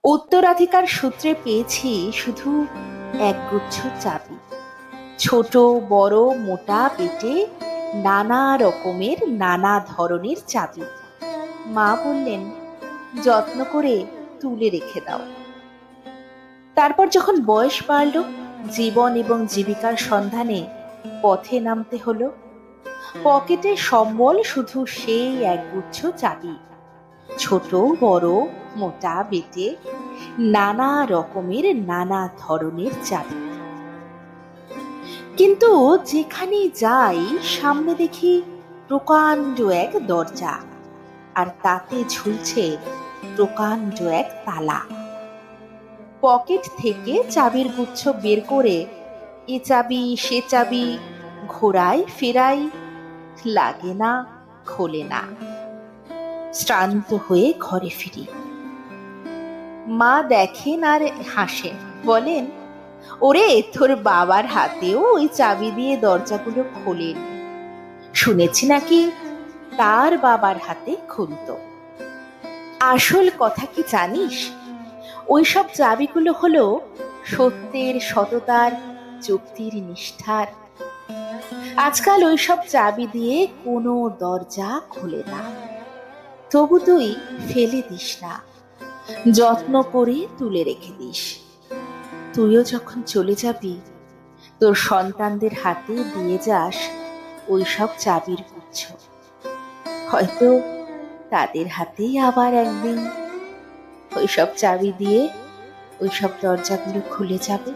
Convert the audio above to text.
উত্তরাধিকার সূত্রে পেয়েছি শুধু একগুচ্ছ চাবি, ছোট বড় মোটা পেটে নানা রকমের নানা ধরনের চাবি। মা বললেন, যত্ন করে তুলে রেখে দাও। তারপর যখন বয়স বাড়ল, জীবন এবং জীবিকার সন্ধানে পথে নামতে হলো। পকেটে সম্বল শুধু সেই একগুচ্ছ চাবি, ছোট বড় মোটা বেটে নানা রকমের নানা ধরনের চাবি। কিন্তু যেখানেই যাই সামনে দেখি প্রকাণ্ড এক দরজা, আর তাতে ঝুলছে প্রকাণ্ড এক তালা। পকেট থেকে চাবির গুচ্ছ বের করে এ চাবি সে চাবি ঘোরাই ফেরাই, লাগে না, খোলে না। শ্রান্ত হয়ে ঘরে ফিরি। মা দেখেন আর হাসেন, বলেন, ওরে তোর বাবার হাতেও ওই চাবি দিয়ে দরজাগুলো খোলেন, শুনেছি নাকি তার বাবার হাতে খুলতো। আসল কথা কি জানিস? ওইসব চাবিগুলো হলো সত্যের, সততার, যুক্তির, নিষ্ঠার। আজকাল ওইসব চাবি দিয়ে কোনো দরজা খোলে না। তবু তুই ফেলে দিস না, যত্ন করে তুলে রেখে দিস। তুইও যখন চলে যাবি, তোর সন্তানদের হাতে দিয়ে যাস ওইসব চাবির গুচ্ছ। হয়তো তাদের হাতেই আবার একদিন ওইসব চাবি দিয়ে ওইসব দরজাগুলো খুলে যাবে।